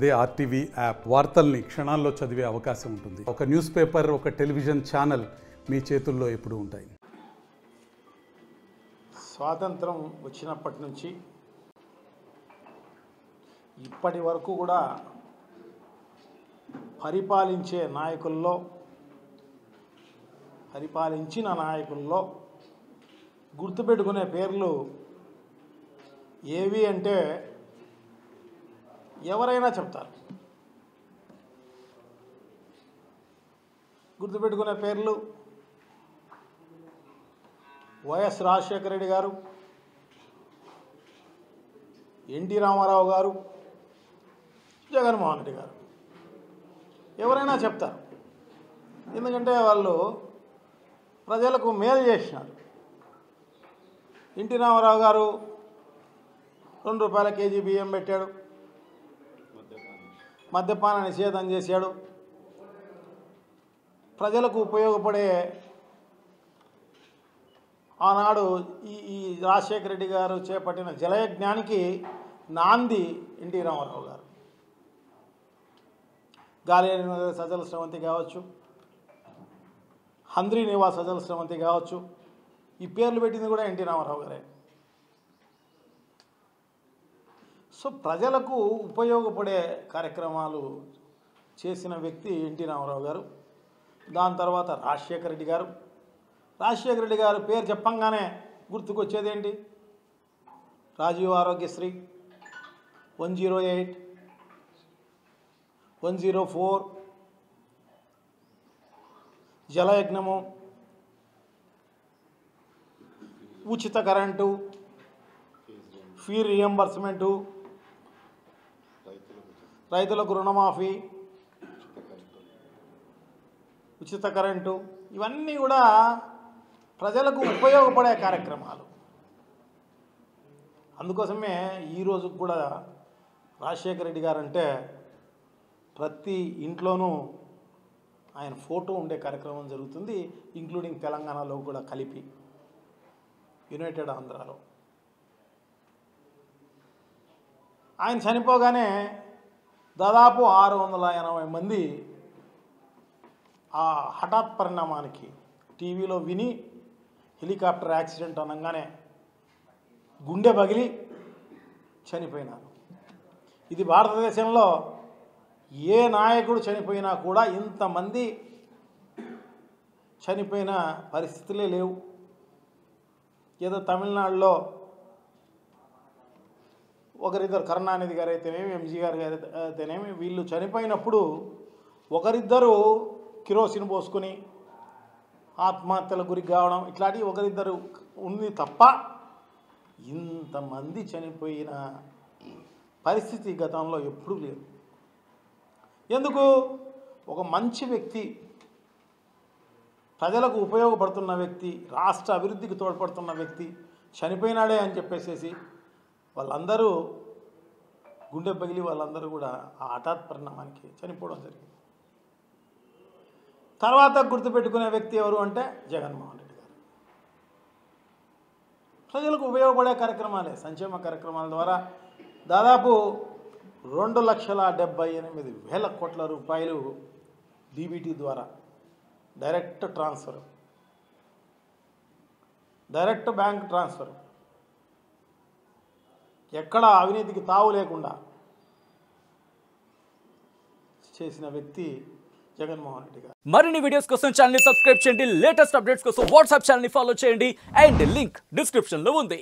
అదే RTV app వార్తల్ని క్షణాల్లో చదివే అవకాశం ఉంటుంది. ఒక న్యూస్ పేపర్, ఒక టెలివిజన్ ఛానల్ మీ చేతుల్లో ఎప్పుడూ ఉంటాయి. స్వాతంత్రం వచ్చినప్పటి నుంచి ఇప్పటి వరకు కూడా పరిపాలించిన నాయకుల్లో గుర్తుపెట్టుకునే పేర్లు ఏవి అంటే ఎవరైనా చెప్తారు. గుర్తుపెట్టుకునే పేర్లు వైఎస్ రాజశేఖర రెడ్డి గారు, ఎన్టీ రామారావు గారు, జగన్మోహన్ రెడ్డి గారు. ఎవరైనా చెప్తారు. ఎందుకంటే వాళ్ళు ప్రజలకు మేలు చేసినారు. ఎన్టీ రామారావు గారు 2 రూపాయల కేజీ బియ్యం పెట్టాడు, మద్యపాన నిషేధం చేశాడు, ప్రజలకు ఉపయోగపడే ఆనాడు ఈ రాజశేఖర రెడ్డి గారు చేపట్టిన జలయజ్ఞానికి నాంది ఎన్టీ రామారావు గారు. గాలేరు సజల శ్రవంతి కావచ్చు, హంద్రీ నివాస్ సజల శ్రవంతి కావచ్చు, ఈ పేర్లు పెట్టింది కూడా ఎన్టీ రామారావు గారే. సో ప్రజలకు ఉపయోగపడే కార్యక్రమాలు చేసిన వ్యక్తి ఎన్టీ రామారావు గారు. దాని తర్వాత రాజశేఖర రెడ్డి గారు. రాజశేఖర రెడ్డి గారు పేరు చెప్పంగానే గుర్తుకొచ్చేది ఏంటి? రాజీవ్ ఆరోగ్యశ్రీ, 108, 104, జలయజ్ఞము, ఉచిత కరెంటు, ఫీ రియంబర్స్మెంటు, రైతులకు రుణమాఫీ, ఉచిత కరెంటు, ఇవన్నీ కూడా ప్రజలకు ఉపయోగపడే కార్యక్రమాలు. అందుకోసమే ఈరోజు కూడా రాజశేఖర రెడ్డి గారు అంటే ప్రతి ఇంట్లోనూ ఆయన ఫోటో ఉండే కార్యక్రమం జరుగుతుంది, ఇంక్లూడింగ్ తెలంగాణలో కూడా కలిపి, యునైటెడ్ ఆంధ్రాలో. ఆయన చనిపోగానే దాదాపు 680 మంది ఆ హఠాత్ పరిణామానికి టీవీలో విని హెలికాప్టర్ యాక్సిడెంట్ అనగానే గుండె పగిలి చనిపోయినారు. ఇది భారతదేశంలో ఏ నాయకుడు చనిపోయినా కూడా ఇంతమంది చనిపోయిన పరిస్థితులే లేవు. ఏదో తమిళనాడులో ఒకరిద్దరు, కరుణానిధి గారు అయితేనేమి, ఎంజీ గారు అయితేనేమి, వీళ్ళు చనిపోయినప్పుడు ఒకరిద్దరు కిరోసిన్ పోసుకొని ఆత్మహత్యలకు గురి కావడం, ఇట్లాంటివి ఒకరిద్దరు ఉంది తప్ప ఇంతమంది చనిపోయిన పరిస్థితి గతంలో ఎప్పుడూ లేదు. ఎందుకు? ఒక మంచి వ్యక్తి, ప్రజలకు ఉపయోగపడుతున్న వ్యక్తి, రాష్ట్ర అభివృద్ధికి తోడ్పడుతున్న వ్యక్తి చనిపోయినాడే అని చెప్పేసేసి వాళ్ళందరూ గుండె పగిలి వాళ్ళందరూ కూడా ఆ హఠాత్ పరిణామానికి చనిపోవడం జరిగింది. తర్వాత గుర్తుపెట్టుకునే వ్యక్తి ఎవరు అంటే జగన్మోహన్ రెడ్డి గారు. ప్రజలకు ఉపయోగపడే కార్యక్రమాలే, సంక్షేమ కార్యక్రమాల ద్వారా దాదాపు 2,78,000 కోట్ల రూపాయలు డీబీటీ ద్వారా direct transfer, direct bank transfer, ఎక్కడ అవినీతికి తావు లేకుండా చేసిన వ్యక్తి జగన్మోహన్ రెడ్డి గారు. మరిన్ని వీడియోస్ కోసం ఛానల్ ని సబ్స్క్రైబ్ చేయండి, లేటెస్ట్ అప్డేట్స్ కోసం వాట్సాప్ ఛానల్ ని ఫాలో చేయండి, అండ్ లింక్ డిస్క్రిప్షన్ లో ఉంది.